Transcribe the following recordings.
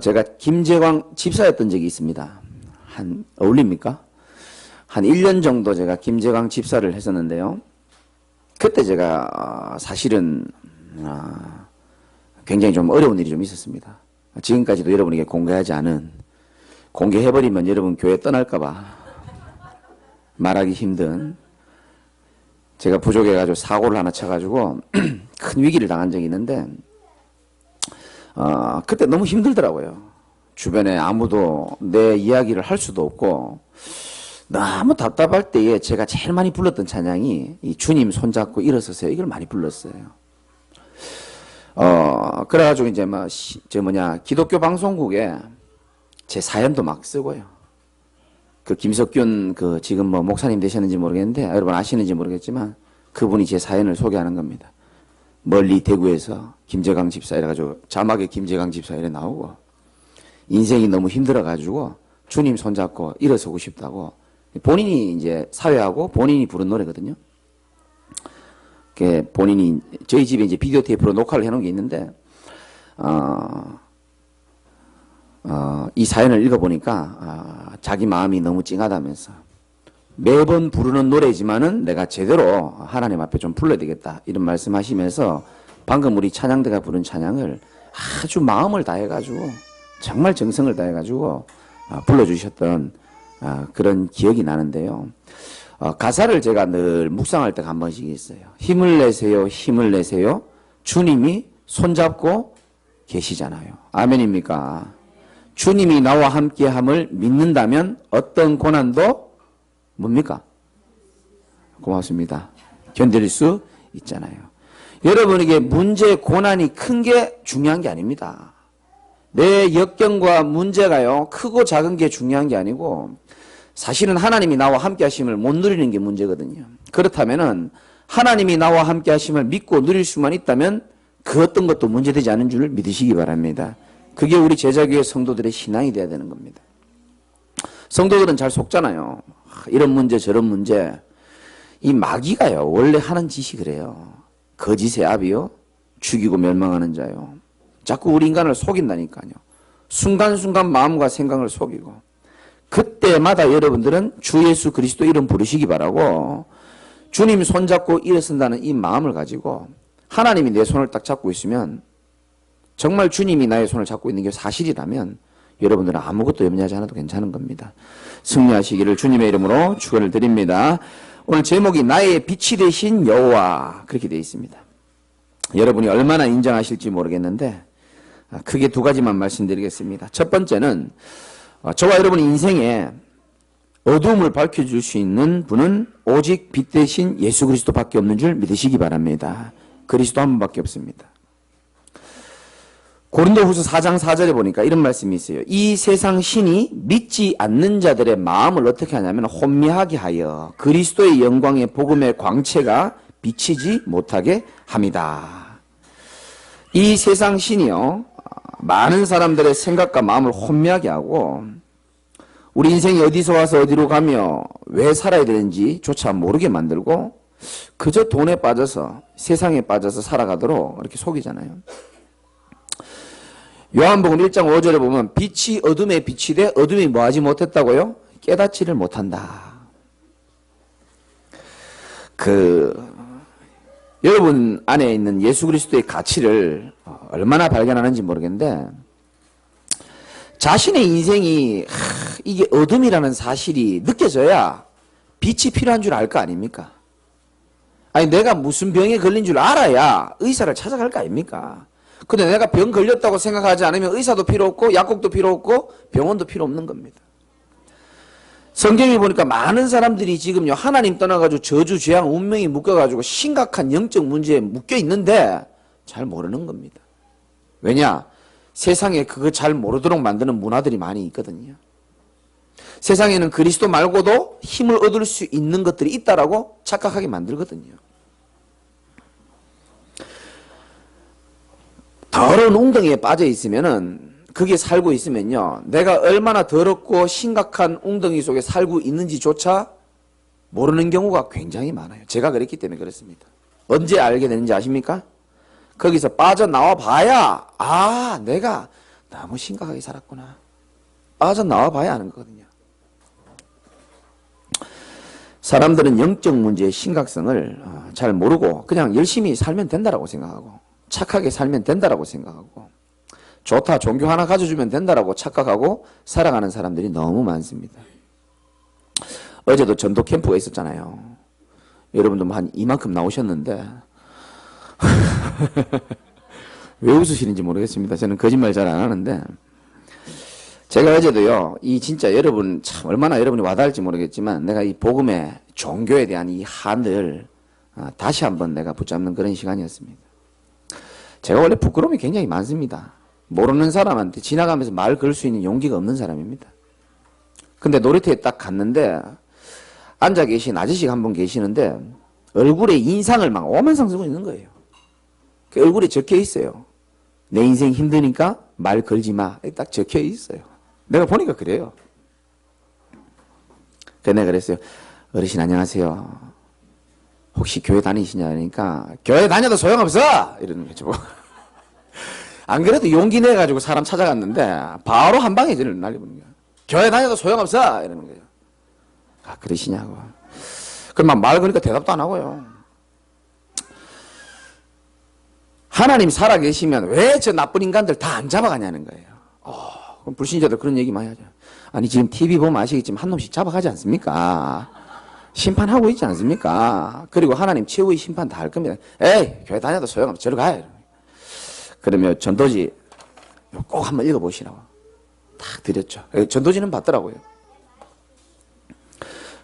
제가 김재광 집사였던 적이 있습니다. 어울립니까? 한 1년 정도 제가 김재광 집사를 했었는데요. 그때 제가 사실은 굉장히 좀 어려운 일이 좀 있었습니다. 지금까지도 여러분에게 공개하지 않은, 공개해버리면 여러분 교회 떠날까봐 말하기 힘든, 제가 부족해가지고 사고를 하나 쳐가지고 큰 위기를 당한 적이 있는데 그때 너무 힘들더라고요. 주변에 아무도 내 이야기를 할 수도 없고 너무 답답할 때에 제가 제일 많이 불렀던 찬양이 이 주님 손잡고 일어서세요. 이걸 많이 불렀어요. 그래가지고 이제 기독교 방송국에 제 사연도 막 쓰고요. 그 김석균 지금 목사님 되셨는지 모르겠는데 여러분 아시는지 모르겠지만 그분이 제 사연을 소개하는 겁니다. 멀리 대구에서 김재광 집사 이래가지고 자막에 김재광 집사 이래 나오고 인생이 너무 힘들어가지고 주님 손잡고 일어서고 싶다고 본인이 이제 사회하고 본인이 부른 노래거든요. 본인이 저희 집에 이제 비디오 테이프로 녹화를 해놓은 게 있는데 이 사연을 읽어보니까 자기 마음이 너무 찡하다면서 매번 부르는 노래지만은 내가 제대로 하나님 앞에 좀 불러야 되겠다 이런 말씀하시면서 방금 우리 찬양대가 부른 찬양을 아주 마음을 다해가지고 정말 정성을 다해가지고 불러주셨던 그런 기억이 나는데요. 가사를 제가 늘 묵상할 때가 한 번씩 있어요. 힘을 내세요, 힘을 내세요. 주님이 손잡고 계시잖아요. 아멘입니까? 주님이 나와 함께함을 믿는다면 어떤 고난도 뭡니까? 고맙습니다. 견딜 수 있잖아요. 여러분에게 문제, 고난이 큰 게 중요한 게 아닙니다. 내 역경과 문제가요, 크고 작은 게 중요한 게 아니고 사실은 하나님이 나와 함께 하심을 못 누리는 게 문제거든요. 그렇다면은 하나님이 나와 함께 하심을 믿고 누릴 수만 있다면 그 어떤 것도 문제되지 않은 줄 믿으시기 바랍니다. 그게 우리 제자교회 성도들의 신앙이 돼야 되는 겁니다. 성도들은 잘 속잖아요. 이런 문제 저런 문제. 이 마귀가요 원래 하는 짓이 그래요. 거짓의 압이요 죽이고 멸망하는 자요. 자꾸 우리 인간을 속인다니까요. 순간순간 마음과 생각을 속이고 그때마다 여러분들은 주 예수 그리스도 이름 부르시기 바라고 주님 손잡고 일어선다는 이 마음을 가지고 하나님이 내 손을 딱 잡고 있으면 정말 주님이 나의 손을 잡고 있는 게 사실이라면 여러분들은 아무것도 염려하지 않아도 괜찮은 겁니다. 승리하시기를 주님의 이름으로 축원을 드립니다. 오늘 제목이 나의 빛이 되신 여호와 그렇게 되어 있습니다. 여러분이 얼마나 인정하실지 모르겠는데 크게 두 가지만 말씀드리겠습니다. 첫 번째는 저와 여러분 인생에 어두움을 밝혀줄 수 있는 분은 오직 빛 대신 예수 그리스도밖에 없는 줄 믿으시기 바랍니다. 그리스도 한 분밖에 없습니다. 고린도후서 4장 4절에 보니까 이런 말씀이 있어요. 이 세상 신이 믿지 않는 자들의 마음을 어떻게 하냐면 혼미하게 하여 그리스도의 영광의 복음의 광채가 비치지 못하게 합니다. 이 세상 신이요 많은 사람들의 생각과 마음을 혼미하게 하고 우리 인생이 어디서 와서 어디로 가며 왜 살아야 되는지 조차 모르게 만들고 그저 돈에 빠져서 세상에 빠져서 살아가도록 이렇게 속이잖아요. 요한복음 1장 5절에 보면 빛이 어둠에 비치되 어둠이 뭐하지 못했다고요? 깨닫지를 못한다. 여러분 안에 있는 예수 그리스도의 가치를 얼마나 발견하는지 모르겠는데 자신의 인생이 이게 어둠이라는 사실이 느껴져야 빛이 필요한 줄 알 거 아닙니까? 아니 내가 무슨 병에 걸린 줄 알아야 의사를 찾아갈 거 아닙니까? 근데 내가 병 걸렸다고 생각하지 않으면 의사도 필요 없고 약국도 필요 없고 병원도 필요 없는 겁니다. 성경에 보니까 많은 사람들이 지금요 하나님 떠나가지고 저주, 재앙, 운명이 묶여가지고 심각한 영적 문제에 묶여 있는데 잘 모르는 겁니다. 왜냐? 세상에 그거 잘 모르도록 만드는 문화들이 많이 있거든요. 세상에는 그리스도 말고도 힘을 얻을 수 있는 것들이 있다라고 착각하게 만들거든요. 더러운 웅덩이에 빠져 있으면은 그게 살고 있으면요 내가 얼마나 더럽고 심각한 웅덩이 속에 살고 있는지조차 모르는 경우가 굉장히 많아요. 제가 그랬기 때문에 그렇습니다. 언제 알게 되는지 아십니까? 거기서 빠져나와 봐야 내가 너무 심각하게 살았구나. 빠져나와 봐야 하는 거거든요. 사람들은 영적 문제의 심각성을 잘 모르고 그냥 열심히 살면 된다라고 생각하고 착하게 살면 된다라고 생각하고 좋다 종교 하나 가져주면 된다라고 착각하고 살아가는 사람들이 너무 많습니다. 어제도 전도 캠프가 있었잖아요. 여러분도 한 이만큼 나오셨는데 왜 웃으시는지 모르겠습니다. 저는 거짓말 잘 안 하는데 제가 어제도요, 이 진짜 여러분, 참, 얼마나 여러분이 와닿을지 모르겠지만, 내가 이 복음의 종교에 대한 이 한을 다시 한번 내가 붙잡는 그런 시간이었습니다. 제가 원래 부끄러움이 굉장히 많습니다. 모르는 사람한테 지나가면서 말 걸 수 있는 용기가 없는 사람입니다. 근데 놀이터에 딱 갔는데, 앉아 계신 아저씨가 한 분 계시는데, 얼굴에 인상을 막 오만상 쓰고 있는 거예요. 그 얼굴에 적혀 있어요. 내 인생 힘드니까 말 걸지 마. 딱 적혀 있어요. 내가 보니까 그래요. 그래서 내가 그랬어요. 어르신 안녕하세요. 혹시 교회 다니시냐 하니까 교회 다녀도 소용없어! 이러는 거죠. 안 그래도 용기 내가지고 사람 찾아갔는데 바로 한 방에 저를 날려보는 거예요. 교회 다녀도 소용없어! 이러는 거예요. 아 그러시냐고. 그럼 말 거니까 대답도 안 하고요. 하나님 살아계시면 왜 저 나쁜 인간들 다 안 잡아가냐는 거예요. 그럼 불신자들 그런 얘기 많이 하죠. 아니 지금 TV 보면 아시겠지만 한 놈씩 잡아가지 않습니까? 심판하고 있지 않습니까? 그리고 하나님 최후의 심판 다 할 겁니다. 에이 교회 다녀도 소용없어. 저리 가. 그러면 전도지 꼭 한번 읽어보시라고 딱 드렸죠. 전도지는 받더라고요.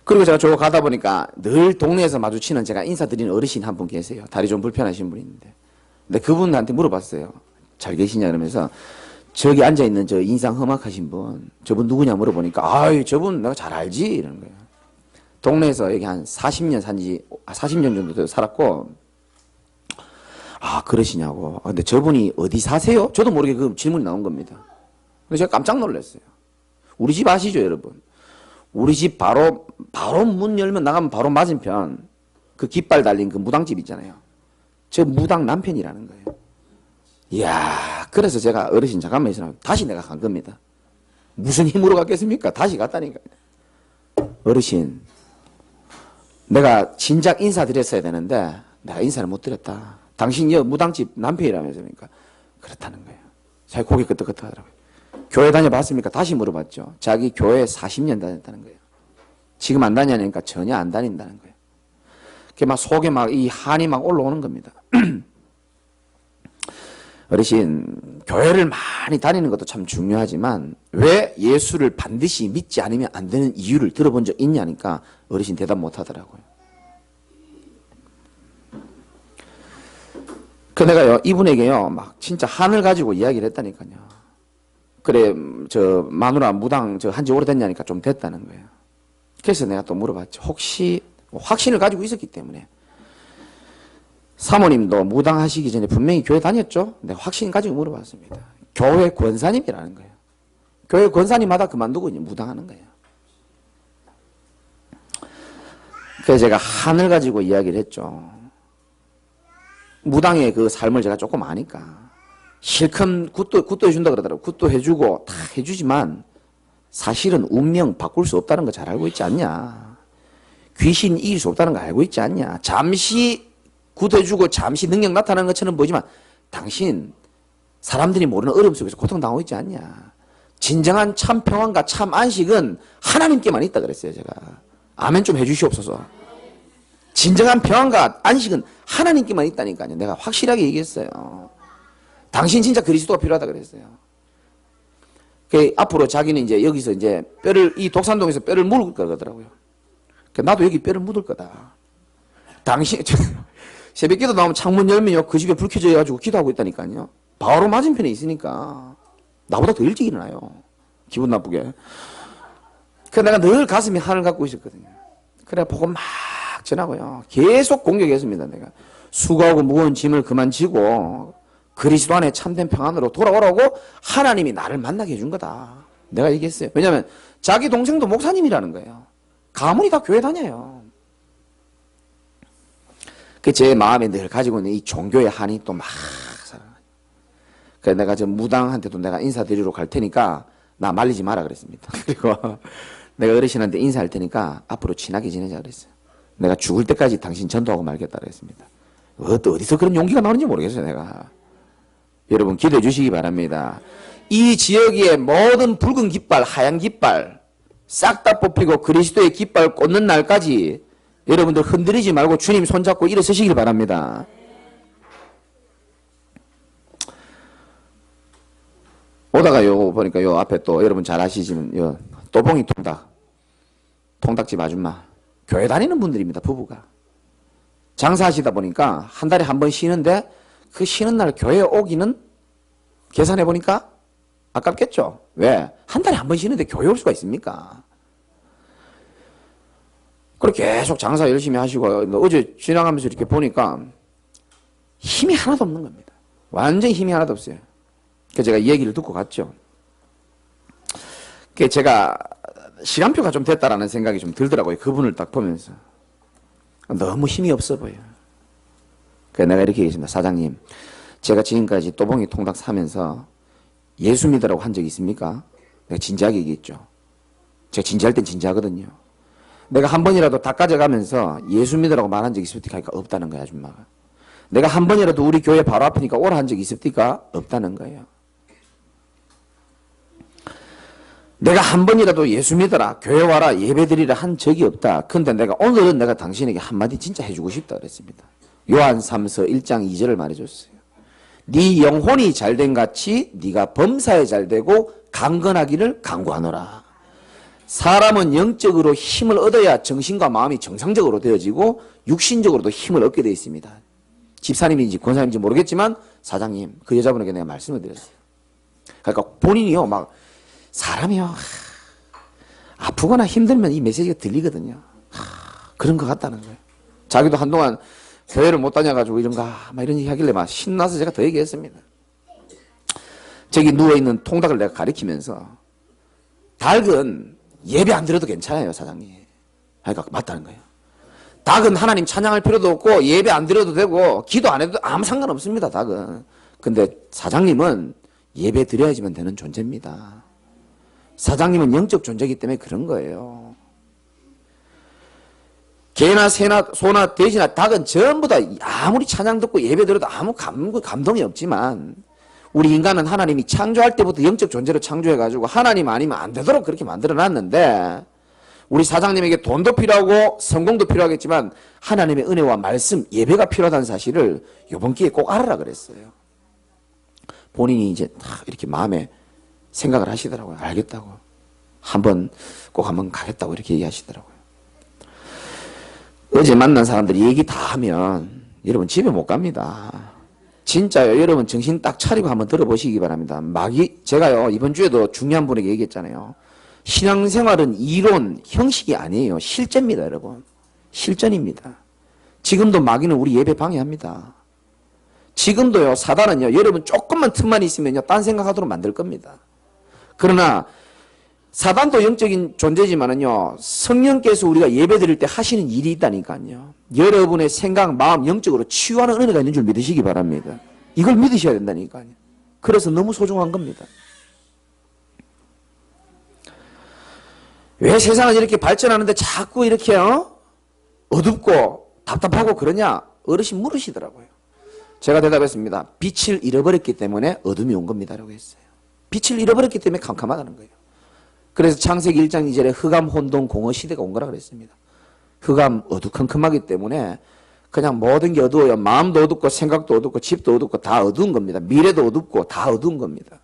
그리고 제가 저거 가다 보니까 늘 동네에서 마주치는 제가 인사드리는 어르신 한 분 계세요. 다리 좀 불편하신 분이 있는데. 근데 그분한테 물어봤어요. 잘 계시냐 그러면서 저기 앉아있는 저 인상 험악하신 분 저분 누구냐 물어보니까 아이 저분 내가 잘 알지 이러는 거예요. 동네에서 여기 한 40년 산지 40년 정도 살았고 아 그러시냐고. 근데 저분이 어디 사세요? 저도 모르게 그 질문이 나온 겁니다. 그래서 제가 깜짝 놀랐어요. 우리 집 아시죠 여러분? 우리 집 바로 문 열면 나가면 바로 맞은편 그 깃발 달린 그 무당집 있잖아요. 저 무당 남편이라는 거예요. 이야, 그래서 제가 어르신 잠깐만 있으라고 다시 내가 간 겁니다. 무슨 힘으로 갔겠습니까? 다시 갔다니까요. 어르신, 내가 진작 인사드렸어야 되는데 내가 인사를 못 드렸다. 당신이 무당집 남편이라면서 그러니까 그렇다는 거예요. 자기 고개 끄덕끄덕 하더라고요. 교회 다녀봤습니까? 다시 물어봤죠. 자기 교회 40년 다녔다는 거예요. 지금 안 다니니까 전혀 안 다닌다는 거예요. 그게 막 속에 막 이 한이 막 올라오는 겁니다. 어르신, 교회를 많이 다니는 것도 참 중요하지만 왜 예수를 반드시 믿지 않으면 안 되는 이유를 들어본 적 있냐니까 어르신 대답 못 하더라고요. 그 내가요, 이분에게요, 막 진짜 한을 가지고 이야기를 했다니까요. 그래, 저 마누라 무당 저 한지 오래됐냐니까 좀 됐다는 거예요. 그래서 내가 또 물어봤죠. 혹시 확신을 가지고 있었기 때문에. 사모님도 무당하시기 전에 분명히 교회 다녔죠? 내가 확신 가지고 물어봤습니다. 교회 권사님이라는 거예요. 교회 권사님마다 그만두고 이제 무당하는 거예요. 그래서 제가 한을 가지고 이야기를 했죠. 무당의 그 삶을 제가 조금 아니까. 실컷 굿도 해준다 그러더라고요. 굿도 해주고 다 해주지만 사실은 운명 바꿀 수 없다는 거 잘 알고 있지 않냐. 귀신 이길 수 없다는 거 알고 있지 않냐. 잠시 굿해주고 잠시 능력 나타나는 것처럼 보이지만 당신 사람들이 모르는 어려움 속에서 고통당하고 있지 않냐. 진정한 참 평안과 참 안식은 하나님께만 있다 그랬어요. 제가 아멘 좀 해주시옵소서. 진정한 평안과 안식은 하나님께만 있다니까요. 내가 확실하게 얘기했어요. 당신 진짜 그리스도가 필요하다 그랬어요. 앞으로 자기는 이제 여기서 이제 뼈를 이 독산동에서 뼈를 묻을 거더라고요. 나도 여기 뼈를 묻을 거다. 당신 새벽기도 나오면 창문 열면요 그 집에 불 켜져 가지고 기도하고 있다니까요. 바로 맞은편에 있으니까 나보다 더 일찍 일어나요. 기분 나쁘게. 그래서 내가 늘 가슴에 한을 갖고 있었거든요. 그래 보고 막 전하고요. 계속 공격했습니다. 내가 수고하고 무거운 짐을 그만 지고 그리스도 안에 참된 평안으로 돌아오라고 하나님이 나를 만나게 해준 거다. 내가 얘기했어요. 왜냐하면 자기 동생도 목사님이라는 거예요. 가문이 다 교회 다녀요. 그 제 마음에 늘 가지고 있는 이 종교의 한이 또 막 살아나요. 그래서 내가 저 무당한테도 내가 인사드리러 갈 테니까 나 말리지 마라 그랬습니다. 그리고 내가 어르신한테 인사할 테니까 앞으로 친하게 지내자 그랬어요. 내가 죽을 때까지 당신 전도하고 말겠다 그랬습니다. 어디서 그런 용기가 나오는지 모르겠어요, 내가. 여러분 기도해 주시기 바랍니다. 이 지역의 모든 붉은 깃발, 하얀 깃발 싹 다 뽑히고 그리스도의 깃발 꽂는 날까지 여러분들 흔들리지 말고 주님 손잡고 일어서시길 바랍니다. 오다가 요 보니까 요 앞에 또 여러분 잘 아시지만 요 또봉이 통닭집 아줌마 교회 다니는 분들입니다. 부부가 장사하시다 보니까 한 달에 한 번 쉬는데 그 쉬는 날 교회 오기는 계산해 보니까 아깝겠죠. 왜? 한 달에 한 번 쉬는데 교회 올 수가 있습니까? 그리고 계속 장사 열심히 하시고 어제 지나가면서 이렇게 보니까 힘이 하나도 없는 겁니다. 완전히 힘이 하나도 없어요. 그래서 제가 이 얘기를 듣고 갔죠. 그 제가 시간표가 좀 됐다라는 생각이 좀 들더라고요. 그분을 딱 보면서. 너무 힘이 없어 보여요. 그래서 내가 이렇게 얘기했습니다. 사장님, 제가 지금까지 또봉이 통닭 사면서 예수 믿으라고 한 적이 있습니까? 내가 진지하게 얘기했죠. 제가 진지할 땐 진지하거든요. 내가 한 번이라도 다 가져가면서 예수 믿으라고 말한 적이 있습니까? 하니까 없다는 거야, 아줌마가. 내가 한 번이라도 우리 교회 바로 앞이니까 오라 한 적이 있습니까? 없다는 거예요. 내가 한 번이라도 예수 믿어라, 교회 와라, 예배 드리라 한 적이 없다. 근데 내가 오늘은 내가 당신에게 한마디 진짜 해주고 싶다 그랬습니다. 요한 3서 1장 2절을 말해줬어요. 네 영혼이 잘된 같이 네가 범사에 잘되고 강건하기를 간구하노라. 사람은 영적으로 힘을 얻어야 정신과 마음이 정상적으로 되어지고 육신적으로도 힘을 얻게 되어 있습니다. 집사님인지 권사님인지 모르겠지만 사장님 그 여자분에게 내가 말씀을 드렸어요. 그러니까 본인이요 막 사람이요 아프거나 힘들면 이 메시지가 들리거든요. 그런 것 같다는 거예요. 자기도 한동안 교회를 못 다녀가지고 이런가 막 이런 얘기 하길래 막 신나서 제가 더 얘기했습니다. 저기 누워있는 통닭을 내가 가리키면서 닭은 예배 안 드려도 괜찮아요 사장님. 그러니까 맞다는 거예요. 닭은 하나님 찬양할 필요도 없고 예배 안 드려도 되고 기도 안 해도 아무 상관없습니다 닭은. 근데 사장님은 예배 드려야지만 되는 존재입니다. 사장님은 영적 존재이기 때문에 그런 거예요. 개나 새나 소나 돼지나 닭은 전부 다 아무리 찬양 듣고 예배 드려도 아무 감동이 없지만 우리 인간은 하나님이 창조할 때부터 영적 존재로 창조해가지고 하나님 아니면 안 되도록 그렇게 만들어놨는데 우리 사장님에게 돈도 필요하고 성공도 필요하겠지만 하나님의 은혜와 말씀, 예배가 필요하다는 사실을 이번 기회에 꼭 알아라 그랬어요. 본인이 이제 다 이렇게 마음에 생각을 하시더라고요. 알겠다고. 꼭 한번 가겠다고 이렇게 얘기하시더라고요. 어제 만난 사람들이 얘기 다 하면 여러분 집에 못 갑니다. 진짜요. 여러분 정신 딱 차리고 한번 들어보시기 바랍니다. 제가요 이번 주에도 중요한 분에게 얘기했잖아요. 신앙생활은 이론, 형식이 아니에요. 실제입니다, 여러분. 실전입니다. 지금도 마귀는 우리 예배 방해합니다. 지금도요, 사단은요, 여러분 조금만 틈만 있으면요, 딴 생각하도록 만들 겁니다. 그러나, 사단도 영적인 존재지만은요, 성령께서 우리가 예배 드릴 때 하시는 일이 있다니까요. 여러분의 생각, 마음, 영적으로 치유하는 은혜가 있는 줄 믿으시기 바랍니다. 이걸 믿으셔야 된다니까요. 그래서 너무 소중한 겁니다. 왜 세상은 이렇게 발전하는데 자꾸 이렇게 어둡고 답답하고 그러냐? 어르신 물으시더라고요. 제가 대답했습니다. 빛을 잃어버렸기 때문에 어둠이 온 겁니다. 라고 했어요. 빛을 잃어버렸기 때문에 캄캄하다는 거예요. 그래서 창세기 1장 2절에 흑암 혼돈 공허 시대가 온 거라 그랬습니다. 흑암 어두컴컴하기 때문에 그냥 모든 게 어두워요. 마음도 어둡고 생각도 어둡고 집도 어둡고 다 어두운 겁니다. 미래도 어둡고 다 어두운 겁니다.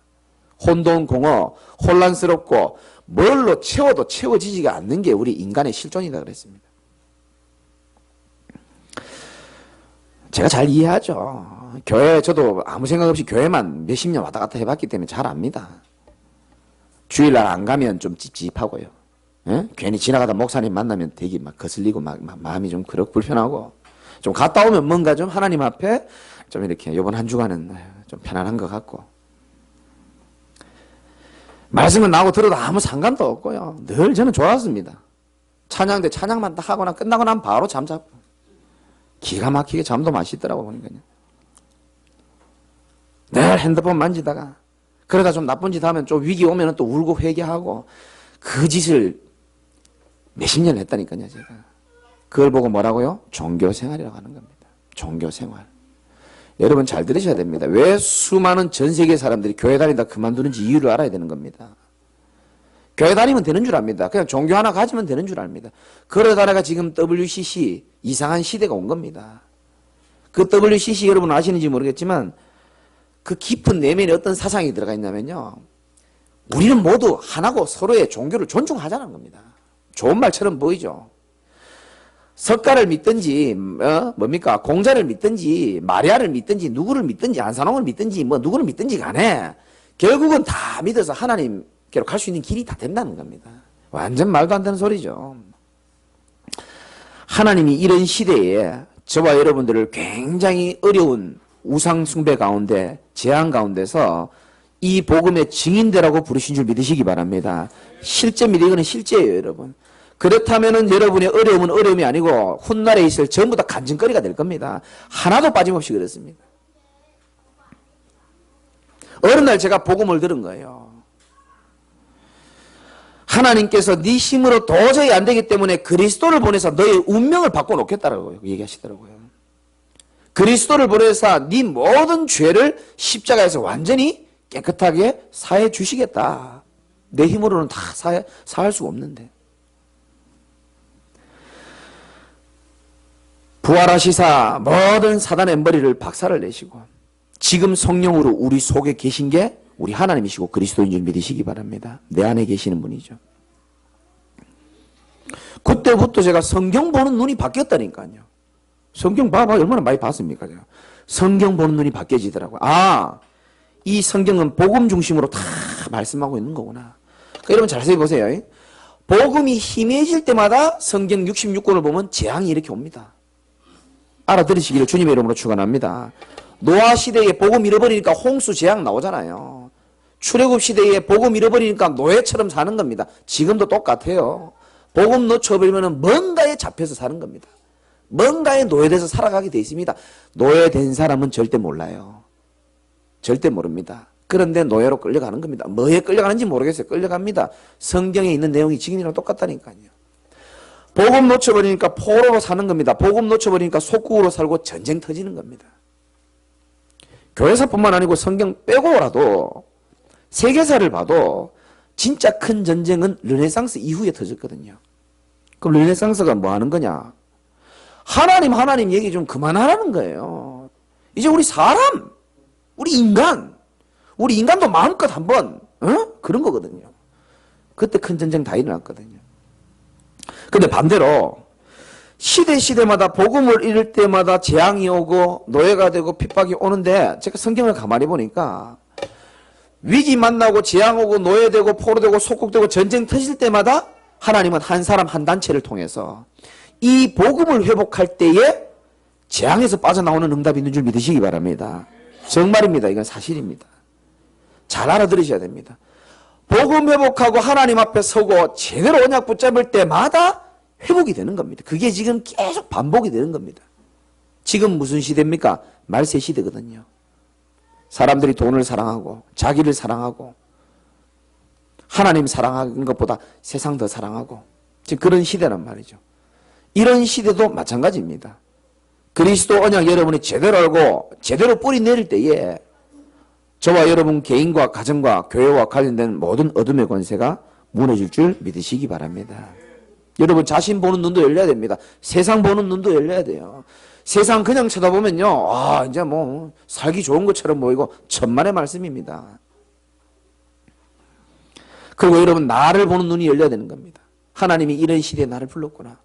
혼돈 공허, 혼란스럽고 뭘로 채워도 채워지지가 않는 게 우리 인간의 실존이다 그랬습니다. 제가 잘 이해하죠. 교회 저도 아무 생각 없이 교회만 몇십 년 왔다 갔다 해봤기 때문에 잘 압니다. 주일날 안 가면 좀 찝찝하고요. 예? 괜히 지나가다 목사님 만나면 되게 막 거슬리고 막 마음이 좀 그렇고 불편하고 좀 갔다 오면 뭔가 좀 하나님 앞에 좀 이렇게 이번 한 주간은 좀 편안한 것 같고 말씀은 나오고 들어도 아무 상관도 없고요. 늘 저는 좋았습니다. 찬양 때 찬양만 딱 하거나 끝나고 나면 바로 잠자고 기가 막히게 잠도 맛있더라고 보니까요. 늘 핸드폰 만지다가 그러다 좀 나쁜 짓 하면 좀 위기 오면 또 울고 회개하고 그 짓을 몇십 년 했다니까요, 제가. 그걸 보고 뭐라고요? 종교생활이라고 하는 겁니다. 종교생활. 여러분 잘 들으셔야 됩니다. 왜 수많은 전 세계 사람들이 교회 다니다 그만두는지 이유를 알아야 되는 겁니다. 교회 다니면 되는 줄 압니다. 그냥 종교 하나 가지면 되는 줄 압니다. 그러다가 지금 WCC 이상한 시대가 온 겁니다. 그 WCC 여러분 아시는지 모르겠지만 그 깊은 내면에 어떤 사상이 들어가 있냐면요. 우리는 모두 하나고 서로의 종교를 존중하자는 겁니다. 좋은 말처럼 보이죠. 석가를 믿든지 뭡니까 공자를 믿든지 마리아를 믿든지 누구를 믿든지 안산홍을 믿든지 뭐 누구를 믿든지 간에 결국은 다 믿어서 하나님께로 갈 수 있는 길이 다 된다는 겁니다. 완전 말도 안 되는 소리죠. 하나님이 이런 시대에 저와 여러분들을 굉장히 어려운 우상 숭배 가운데 재앙 가운데서 이 복음의 증인되라고 부르신 줄 믿으시기 바랍니다. 실제입니다. 이거는 실제예요, 여러분. 그렇다면은 여러분의 어려움은 어려움이 아니고 훗날에 있을 전부 다 간증거리가 될 겁니다. 하나도 빠짐없이 그렇습니다. 어느 날 제가 복음을 들은 거예요. 하나님께서 네 힘으로 도저히 안 되기 때문에 그리스도를 보내서 너의 운명을 바꿔놓겠다라고 얘기하시더라고요. 그리스도를 보내서 네 모든 죄를 십자가에서 완전히 깨끗하게 사해 주시겠다. 내 힘으로는 다 사할 수가 없는데. 부활하시사 모든 사단의 머리를 박살을 내시고 지금 성령으로 우리 속에 계신 게 우리 하나님이시고 그리스도인 줄 믿으시기 바랍니다. 내 안에 계시는 분이죠. 그때부터 제가 성경 보는 눈이 바뀌었다니까요. 성경 봐봐 얼마나 많이 봤습니까? 제가. 성경 보는 눈이 바뀌어지더라고요. 아, 이 성경은 복음 중심으로 다 말씀하고 있는 거구나. 그러니까 여러분 자세히 보세요. 복음이 희미해질 때마다 성경 66권을 보면 재앙이 이렇게 옵니다. 알아들으시기를 주님의 이름으로 축원합니다. 노아 시대에 복음 잃어버리니까 홍수 재앙 나오잖아요. 출애굽 시대에 복음 잃어버리니까 노예처럼 사는 겁니다. 지금도 똑같아요. 복음 놓쳐버리면 뭔가에 잡혀서 사는 겁니다. 뭔가에 노예돼서 살아가게 돼 있습니다. 노예된 사람은 절대 몰라요. 절대 모릅니다. 그런데 노예로 끌려가는 겁니다. 뭐에 끌려가는지 모르겠어요. 끌려갑니다. 성경에 있는 내용이 지금이랑 똑같다니까요. 복음 놓쳐버리니까 포로로 사는 겁니다. 복음 놓쳐버리니까 속국으로 살고 전쟁 터지는 겁니다. 교회사뿐만 아니고 성경 빼고라도 세계사를 봐도 진짜 큰 전쟁은 르네상스 이후에 터졌거든요. 그럼 르네상스가 뭐 하는 거냐? 하나님 얘기 좀 그만하라는 거예요. 이제 우리 사람, 우리 인간도 마음껏 한번 그런 거거든요. 그때 큰 전쟁 다 일어났거든요. 근데 반대로 시대마다 복음을 잃을 때마다 재앙이 오고 노예가 되고 핍박이 오는데 제가 성경을 가만히 보니까 위기 만나고 재앙 오고 노예되고 포로되고 속국되고 전쟁 터질 때마다 하나님은 한 사람 한 단체를 통해서 이 복음을 회복할 때에 재앙에서 빠져나오는 응답이 있는 줄 믿으시기 바랍니다. 정말입니다. 이건 사실입니다. 잘 알아들으셔야 됩니다. 복음 회복하고 하나님 앞에 서고 제대로 언약 붙잡을 때마다 회복이 되는 겁니다. 그게 지금 계속 반복이 되는 겁니다. 지금 무슨 시대입니까? 말세 시대거든요. 사람들이 돈을 사랑하고 자기를 사랑하고 하나님 사랑하는 것보다 세상 더 사랑하고 지금 그런 시대란 말이죠. 이런 시대도 마찬가지입니다. 그리스도 언약 여러분이 제대로 알고 제대로 뿌리 내릴 때에 저와 여러분 개인과 가정과 교회와 관련된 모든 어둠의 권세가 무너질 줄 믿으시기 바랍니다. 여러분 자신 보는 눈도 열려야 됩니다. 세상 보는 눈도 열려야 돼요. 세상 그냥 쳐다보면요. 아, 이제 뭐 살기 좋은 것처럼 보이고 천만의 말씀입니다. 그리고 여러분 나를 보는 눈이 열려야 되는 겁니다. 하나님이 이런 시대에 나를 불렀구나.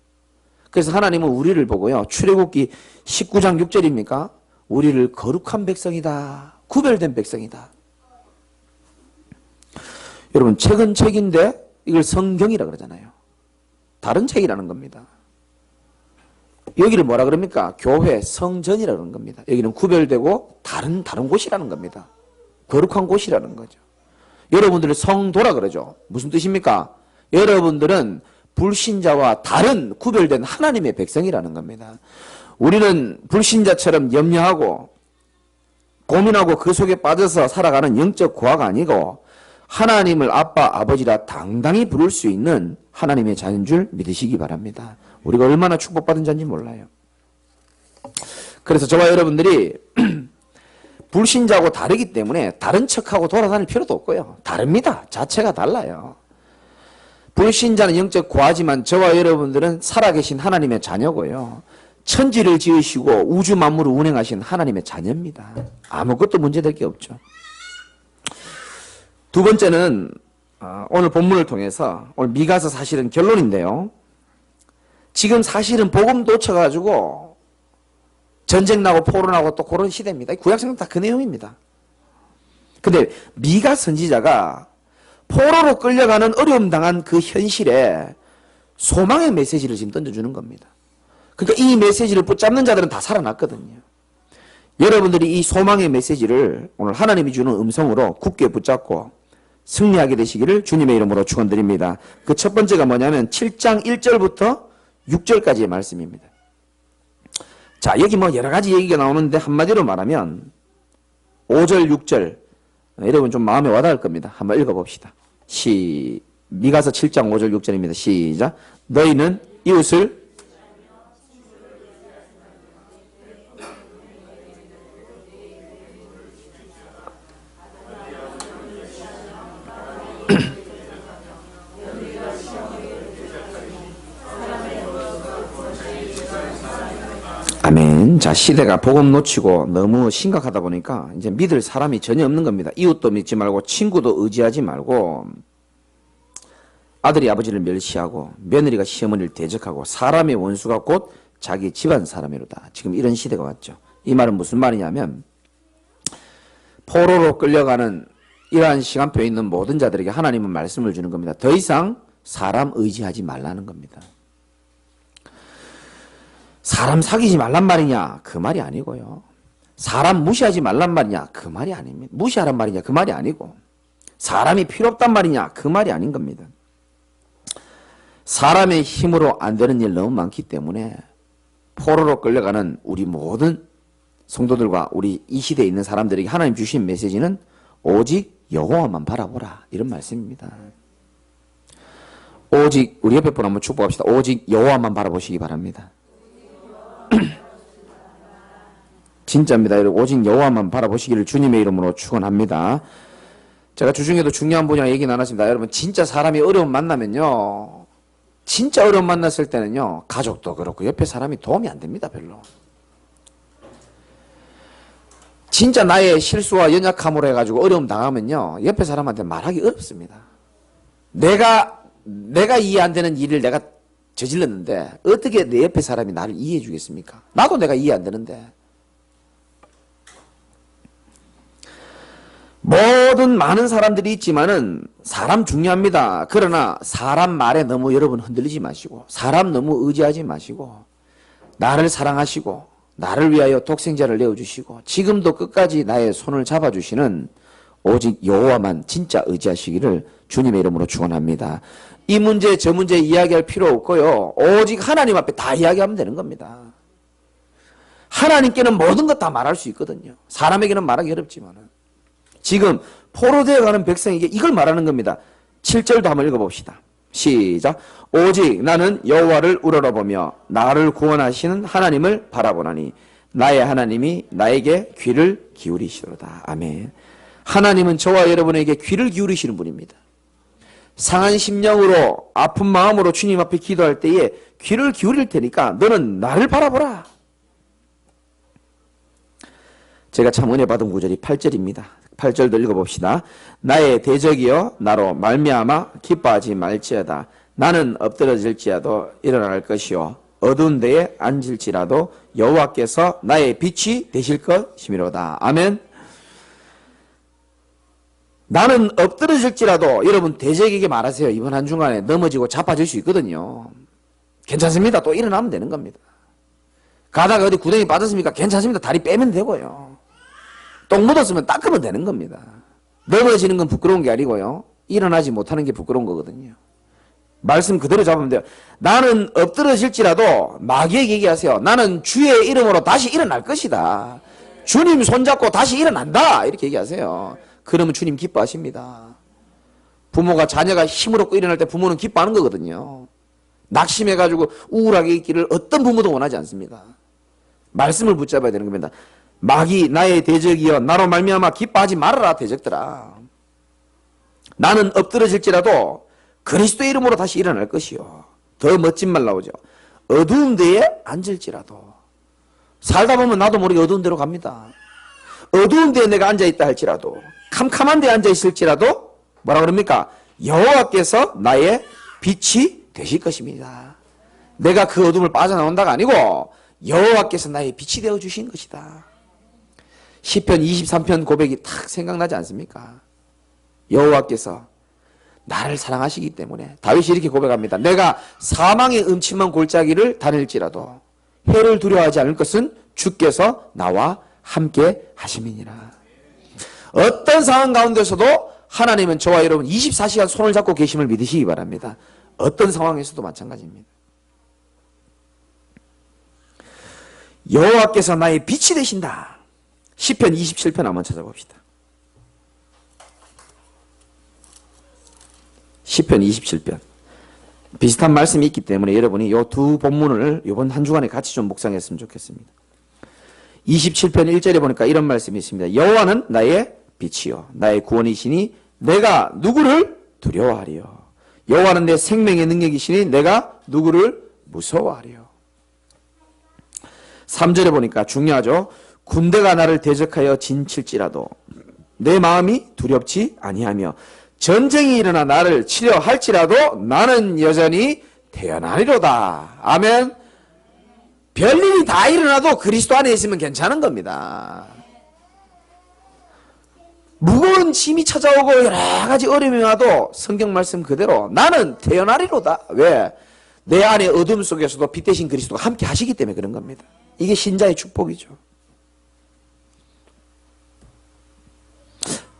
그래서 하나님은 우리를 보고요. 출애굽기 19장 6절입니까? 우리를 거룩한 백성이다. 구별된 백성이다. 여러분 책은 책인데 이걸 성경이라 그러잖아요. 다른 책이라는 겁니다. 여기를 뭐라 그럽니까? 교회, 성전이라는 그러는 겁니다. 여기는 구별되고 다른 곳이라는 겁니다. 거룩한 곳이라는 거죠. 여러분들은 성도라 그러죠. 무슨 뜻입니까? 여러분들은 불신자와 다른 구별된 하나님의 백성이라는 겁니다. 우리는 불신자처럼 염려하고 고민하고 그 속에 빠져서 살아가는 영적 고아가 아니고 하나님을 아빠, 아버지라 당당히 부를 수 있는 하나님의 자녀인 줄 믿으시기 바랍니다. 우리가 얼마나 축복받은 자인지 몰라요. 그래서 저와 여러분들이 불신자하고 다르기 때문에 다른 척하고 돌아다닐 필요도 없고요. 다릅니다. 자체가 달라요. 불신자는 영적 고아지만 저와 여러분들은 살아계신 하나님의 자녀고요. 천지를 지으시고 우주 만물을 운행하신 하나님의 자녀입니다. 아무것도 문제될 게 없죠. 두 번째는 오늘 본문을 통해서 오늘 미가서 사실은 결론인데요. 지금 사실은 복음 놓쳐가지고 전쟁 나고 포로 나고 또 그런 시대입니다. 구약성경 다 그 내용입니다. 근데 미가 선지자가 포로로 끌려가는 어려움 당한 그 현실에 소망의 메시지를 지금 던져주는 겁니다. 그러니까 이 메시지를 붙잡는 자들은 다 살아났거든요. 여러분들이 이 소망의 메시지를 오늘 하나님이 주는 음성으로 굳게 붙잡고 승리하게 되시기를 주님의 이름으로 축원드립니다. 그 첫 번째가 뭐냐면 7장 1절부터 6절까지의 말씀입니다. 자, 여기 뭐 여러 가지 얘기가 나오는데 한마디로 말하면 5절, 6절 여러분 좀 마음에 와닿을 겁니다. 한번 읽어봅시다. 미가서 7장 5절 6절입니다. 시작. 너희는 이웃을 아멘. 자, 시대가 복음 놓치고 너무 심각하다 보니까 이제 믿을 사람이 전혀 없는 겁니다. 이웃도 믿지 말고 친구도 의지하지 말고 아들이 아버지를 멸시하고 며느리가 시어머니를 대적하고 사람의 원수가 곧 자기 집안 사람이로다. 지금 이런 시대가 왔죠. 이 말은 무슨 말이냐면 포로로 끌려가는 이러한 시간표에 있는 모든 자들에게 하나님은 말씀을 주는 겁니다. 더 이상 사람 의지하지 말라는 겁니다. 사람 사귀지 말란 말이냐? 그 말이 아니고요. 사람 무시하지 말란 말이냐? 그 말이 아닙니다. 무시하란 말이냐? 그 말이 아니고 사람이 필요 없단 말이냐? 그 말이 아닌 겁니다. 사람의 힘으로 안 되는 일 너무 많기 때문에 포로로 끌려가는 우리 모든 성도들과 우리 이 시대에 있는 사람들에게 하나님 주신 메시지는 오직 여호와만 바라보라 이런 말씀입니다. 오직 우리 옆에 분 한번 축복합시다. 오직 여호와만 바라보시기 바랍니다. 진짜입니다. 여러분 오직 여호와만 바라보시기를 주님의 이름으로 축원합니다. 제가 주중에도 중요한 분야 얘기 나눴습니다. 여러분 진짜 사람이 어려움 만나면요, 진짜 어려움 만났을 때는요 가족도 그렇고 옆에 사람이 도움이 안 됩니다. 별로. 진짜 나의 실수와 연약함으로 해가지고 어려움 당하면요 옆에 사람한테 말하기 어렵습니다. 내가 이해 안 되는 일을 내가 저질렀는데 어떻게 내 옆에 사람이 나를 이해해 주겠습니까? 나도 내가 이해 안 되는데. 모든 많은 사람들이 있지만은 사람 중요합니다. 그러나 사람 말에 너무 여러분 흔들리지 마시고 사람 너무 의지하지 마시고 나를 사랑하시고 나를 위하여 독생자를 내어주시고 지금도 끝까지 나의 손을 잡아주시는 오직 여호와만 진짜 의지하시기를 주님의 이름으로 축원합니다. 이 문제 저 문제 이야기할 필요 없고요. 오직 하나님 앞에 다 이야기하면 되는 겁니다. 하나님께는 모든 것 다 말할 수 있거든요. 사람에게는 말하기 어렵지만은 지금 포로되어 가는 백성에게 이걸 말하는 겁니다. 7절도 한번 읽어봅시다. 시작. 오직 나는 여호와를 우러러보며 나를 구원하시는 하나님을 바라보나니 나의 하나님이 나에게 귀를 기울이시도다. 아멘. 하나님은 저와 여러분에게 귀를 기울이시는 분입니다. 상한 심령으로 아픈 마음으로 주님 앞에 기도할 때에 귀를 기울일 테니까 너는 나를 바라보라. 제가 참 은혜 받은 구절이 8절입니다. 8절도 읽어봅시다. 나의 대적이여 나로 말미암아 기뻐하지 말지어다. 나는 엎드러질지라도 일어날 것이요 어두운 데에 앉을지라도 여호와께서 나의 빛이 되실 것이미로다. 아멘. 나는 엎드러질지라도 여러분 대적에게 말하세요. 이번 한 주간에 넘어지고 자빠질 수 있거든요. 괜찮습니다. 또 일어나면 되는 겁니다. 가다가 어디 구덩이 빠졌습니까? 괜찮습니다. 다리 빼면 되고요. 똥 묻었으면 닦으면 되는 겁니다. 넘어지는 건 부끄러운 게 아니고요. 일어나지 못하는 게 부끄러운 거거든요. 말씀 그대로 잡으면 돼요. 나는 엎드러질지라도 마귀에게 얘기하세요. 나는 주의 이름으로 다시 일어날 것이다. 주님 손잡고 다시 일어난다 이렇게 얘기하세요. 그러면 주님 기뻐하십니다. 부모가 자녀가 힘을 얻고 일어날 때 부모는 기뻐하는 거거든요. 낙심해가지고 우울하게 있기를 어떤 부모도 원하지 않습니다. 말씀을 붙잡아야 되는 겁니다. 마귀 나의 대적이여 나로 말미암아 기뻐하지 말아라 대적들아. 나는 엎드러질지라도 그리스도의 이름으로 다시 일어날 것이요. 더 멋진 말 나오죠. 어두운 데에 앉을지라도. 살다 보면 나도 모르게 어두운 데로 갑니다. 어두운 데에 내가 앉아있다 할지라도, 캄캄한 데에 앉아있을지라도 뭐라 그럽니까? 여호와께서 나의 빛이 되실 것입니다. 내가 그 어둠을 빠져나온다가 아니고 여호와께서 나의 빛이 되어주신 것이다. 시편 23편 고백이 탁 생각나지 않습니까? 여호와께서 나를 사랑하시기 때문에 다윗이 이렇게 고백합니다. 내가 사망의 음침한 골짜기를 다닐지라도 해를 두려워하지 않을 것은 주께서 나와 함께 하심이니라. 어떤 상황 가운데서도 하나님은 저와 여러분 24시간 손을 잡고 계심을 믿으시기 바랍니다. 어떤 상황에서도 마찬가지입니다. 여호와께서 나의 빛이 되신다. 시편 27편 한번 찾아봅시다. 시편 27편. 비슷한 말씀이 있기 때문에 여러분이 이 두 본문을 이번 한 주간에 같이 좀 묵상했으면 좋겠습니다. 27편 1절에 보니까 이런 말씀이 있습니다. 여호와는 나의 빛이요 나의 구원이시니 내가 누구를 두려워하리요. 여호와는 내 생명의 능력이시니 내가 누구를 무서워하리요. 3절에 보니까 중요하죠. 군대가 나를 대적하여 진칠지라도 내 마음이 두렵지 아니하며 전쟁이 일어나 나를 치려 할지라도 나는 여전히 태어나리로다. 아멘. 별일이 다 일어나도 그리스도 안에 있으면 괜찮은 겁니다. 무거운 짐이 찾아오고 여러 가지 어려움이 와도 성경 말씀 그대로 나는 태어나리로다. 왜? 내 안의 어둠 속에서도 빛 대신 그리스도가 함께 하시기 때문에 그런 겁니다. 이게 신자의 축복이죠.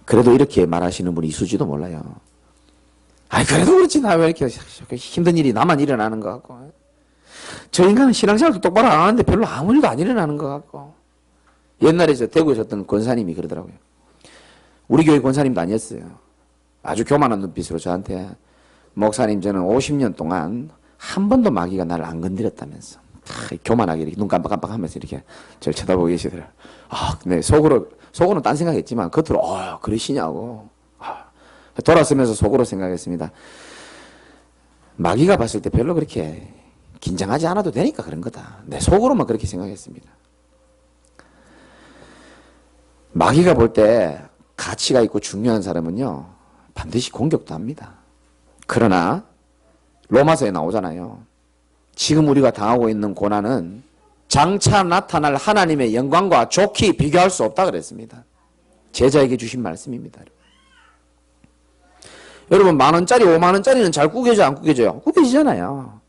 그래도 이렇게 말하시는 분이 있을지도 몰라요. 아니 그래도 그렇지 나 왜 이렇게 힘든 일이 나만 일어나는 것 같고, 저 인간은 신앙생활도 똑바로 안 하는데 별로 아무 일도 안 일어나는 것 같고. 옛날에 저 대구에 있었던 권사님이 그러더라고요. 우리 교회 권사님도 아니었어요. 아주 교만한 눈빛으로 저한테 목사님 저는 50년 동안 한 번도 마귀가 나를 안 건드렸다면서 교만하게 이렇게 눈 깜빡깜빡하면서 이렇게 저를 쳐다보고 계시더라고요. 아, 네, 속으로는 딴 생각했지만 겉으로 그러시냐고. 돌아서면서 속으로 생각했습니다. 마귀가 봤을 때 별로 그렇게 긴장하지 않아도 되니까 그런 거다. 내 속으로만 그렇게 생각했습니다. 마귀가 볼 때 가치가 있고 중요한 사람은요 반드시 공격도 합니다. 그러나 로마서에 나오잖아요. 지금 우리가 당하고 있는 고난은 장차 나타날 하나님의 영광과 좋게 비교할 수 없다 그랬습니다. 제자에게 주신 말씀입니다. 여러분 10,000원짜리 50,000원짜리는 잘 구겨져 안 구겨져요? 구겨지잖아요.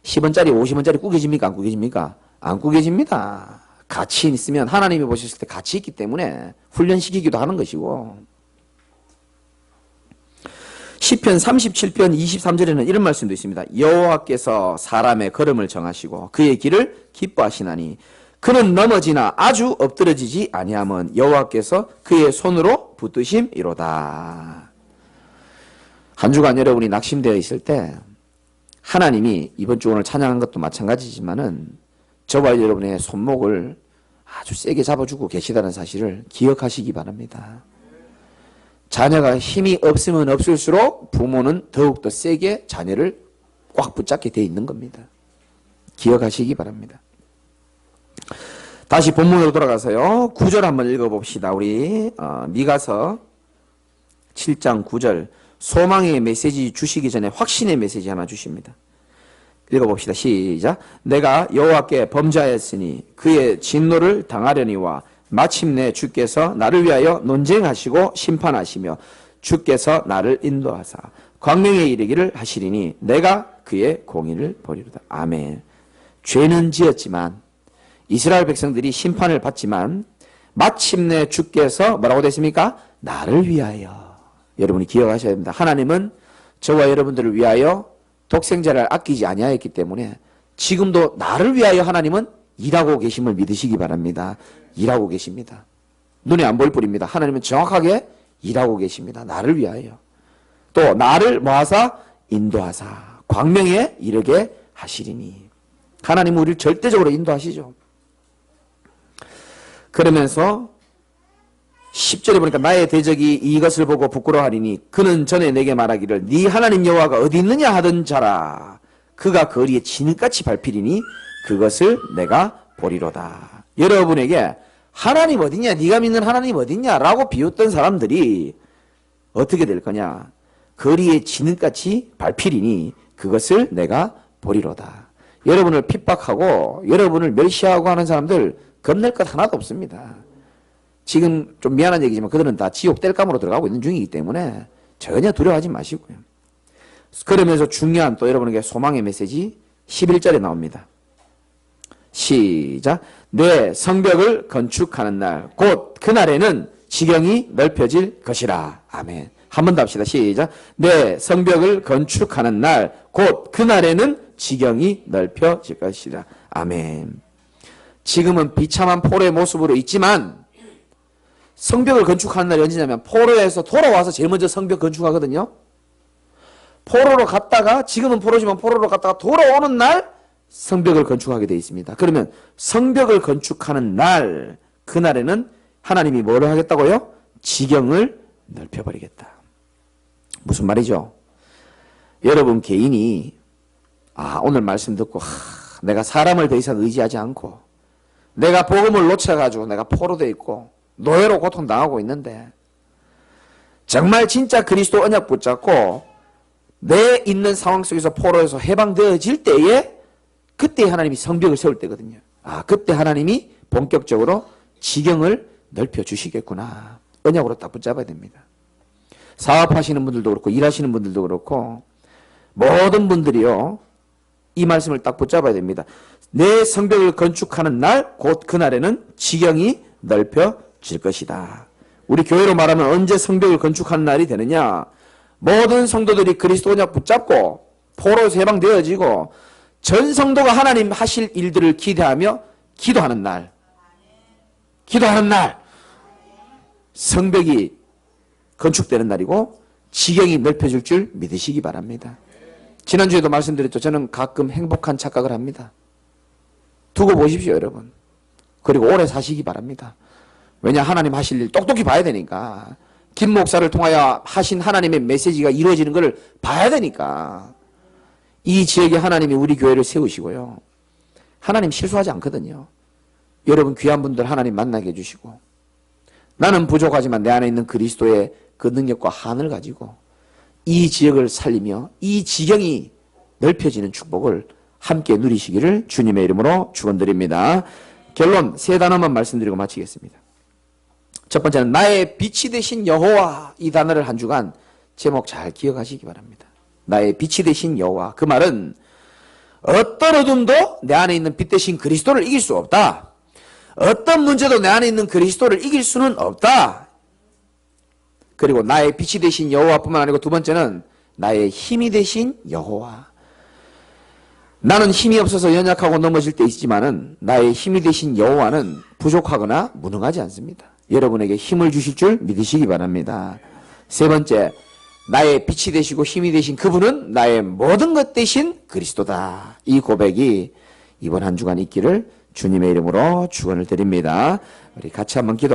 10원짜리 50원짜리 구겨집니까 안 구겨집니까? 안 구겨집니다. 가치 있으면 하나님이 보셨을 때 가치 있기 때문에 훈련시키기도 하는 것이고. 시편 37편 23절에는 이런 말씀도 있습니다. 여호와께서 사람의 걸음을 정하시고 그의 길을 기뻐하시나니 그는 넘어지나 아주 엎드러지지 아니함은 여호와께서 그의 손으로 붙드심이로다. 한 주간 여러분이 낙심되어 있을 때 하나님이 이번 주 오늘 찬양한 것도 마찬가지지만은 저와 여러분의 손목을 아주 세게 잡아주고 계시다는 사실을 기억하시기 바랍니다. 자녀가 힘이 없으면 없을수록 부모는 더욱더 세게 자녀를 꽉 붙잡게 되어 있는 겁니다. 기억하시기 바랍니다. 다시 본문으로 돌아가서요. 9절 한번 읽어봅시다. 우리 미가서 7장 9절 소망의 메시지 주시기 전에 확신의 메시지 하나 주십니다. 읽어봅시다. 시작. 내가 여호와께 범죄하였으니 그의 진노를 당하려니와 마침내 주께서 나를 위하여 논쟁하시고 심판하시며 주께서 나를 인도하사 광명에 이르기를 하시리니 내가 그의 공의를 보리로다. 아멘. 죄는 지었지만 이스라엘 백성들이 심판을 받지만 마침내 주께서 뭐라고 됐습니까? 나를 위하여. 여러분이 기억하셔야 됩니다. 하나님은 저와 여러분들을 위하여 독생자를 아끼지 아니하였기 때문에 지금도 나를 위하여 하나님은 일하고 계심을 믿으시기 바랍니다. 일하고 계십니다. 눈에 안 보일 뿐입니다. 하나님은 정확하게 일하고 계십니다. 나를 위하여. 또 나를 모아사 인도하사 광명에 이르게 하시리니. 하나님은 우리를 절대적으로 인도하시죠. 그러면서 10절에 보니까 나의 대적이 이것을 보고 부끄러워하리니 그는 전에 내게 말하기를 네 하나님 여호와가 어디 있느냐 하던 자라. 그가 거리에 진흙같이 밟히리니 그것을 내가 보리로다. 여러분에게 하나님 어디냐, 네가 믿는 하나님 어디냐 라고 비웃던 사람들이 어떻게 될 거냐. 거리에 진흙같이 밟히리니 그것을 내가 보리로다. 여러분을 핍박하고 여러분을 멸시하고 하는 사람들 겁낼 것 하나도 없습니다. 지금 좀 미안한 얘기지만 그들은 다 지옥 땔감으로 들어가고 있는 중이기 때문에 전혀 두려워하지 마시고요. 그러면서 중요한 또 여러분에게 소망의 메시지 11절에 나옵니다. 시작. 내 성벽을 건축하는 날 곧 그날에는 지경이 넓혀질 것이라. 아멘. 한 번 더 합시다. 시작. 내 성벽을 건축하는 날 곧 그날에는 지경이 넓혀질 것이라. 아멘. 지금은 비참한 포로의 모습으로 있지만 성벽을 건축하는 날이 언제냐면 포로에서 돌아와서 제일 먼저 성벽 건축하거든요. 포로로 갔다가 지금은 포로지만 포로로 갔다가 돌아오는 날 성벽을 건축하게 되어 있습니다. 그러면 성벽을 건축하는 날 그날에는 하나님이 뭐를 하겠다고요? 지경을 넓혀버리겠다. 무슨 말이죠? 여러분 개인이 오늘 말씀 듣고 내가 사람을 더 이상 의지하지 않고 내가 복음을 놓쳐가지고 내가 포로되어 있고 노예로 고통당하고 있는데 정말 진짜 그리스도 언약 붙잡고 내 있는 상황 속에서 포로에서 해방되어질 때에 그때 하나님이 성벽을 세울 때거든요. 그때 하나님이 본격적으로 지경을 넓혀주시겠구나. 언약으로 딱 붙잡아야 됩니다. 사업하시는 분들도 그렇고 일하시는 분들도 그렇고 모든 분들이요. 이 말씀을 딱 붙잡아야 됩니다. 내 성벽을 건축하는 날 곧 그날에는 지경이 넓혀질 것이다. 우리 교회로 말하면 언제 성벽을 건축하는 날이 되느냐. 모든 성도들이 그리스도 언약 붙잡고 포로에서 해방되어지고 전 성도가 하나님 하실 일들을 기대하며 기도하는 날. 기도하는 날. 성벽이 건축되는 날이고 지경이 넓혀질 줄 믿으시기 바랍니다. 지난주에도 말씀드렸죠. 저는 가끔 행복한 착각을 합니다. 두고 보십시오, 여러분. 그리고 오래 사시기 바랍니다. 왜냐, 하나님 하실 일 똑똑히 봐야 되니까. 김 목사를 통하여 하신 하나님의 메시지가 이루어지는 것을 봐야 되니까. 이 지역에 하나님이 우리 교회를 세우시고요. 하나님 실수하지 않거든요. 여러분 귀한 분들 하나님 만나게 해주시고 나는 부족하지만 내 안에 있는 그리스도의 그 능력과 한을 가지고 이 지역을 살리며 이 지경이 넓혀지는 축복을 함께 누리시기를 주님의 이름으로 축원드립니다. 결론 세 단어만 말씀드리고 마치겠습니다. 첫 번째는 나의 빛이 되신 여호와. 이 단어를 한 주간 제목 잘 기억하시기 바랍니다. 나의 빛이 되신 여호와. 그 말은 어떤 어둠도 내 안에 있는 빛 되신 그리스도를 이길 수 없다. 어떤 문제도 내 안에 있는 그리스도를 이길 수는 없다. 그리고 나의 빛이 되신 여호와뿐만 아니고 두 번째는 나의 힘이 되신 여호와. 나는 힘이 없어서 연약하고 넘어질 때 있지만은 나의 힘이 되신 여호와는 부족하거나 무능하지 않습니다. 여러분에게 힘을 주실 줄 믿으시기 바랍니다. 세 번째, 나의 빛이 되시고 힘이 되신 그분은 나의 모든 것 되신 그리스도다. 이 고백이 이번 한 주간 있기를 주님의 이름으로 축원을 드립니다. 우리 같이 한번 기도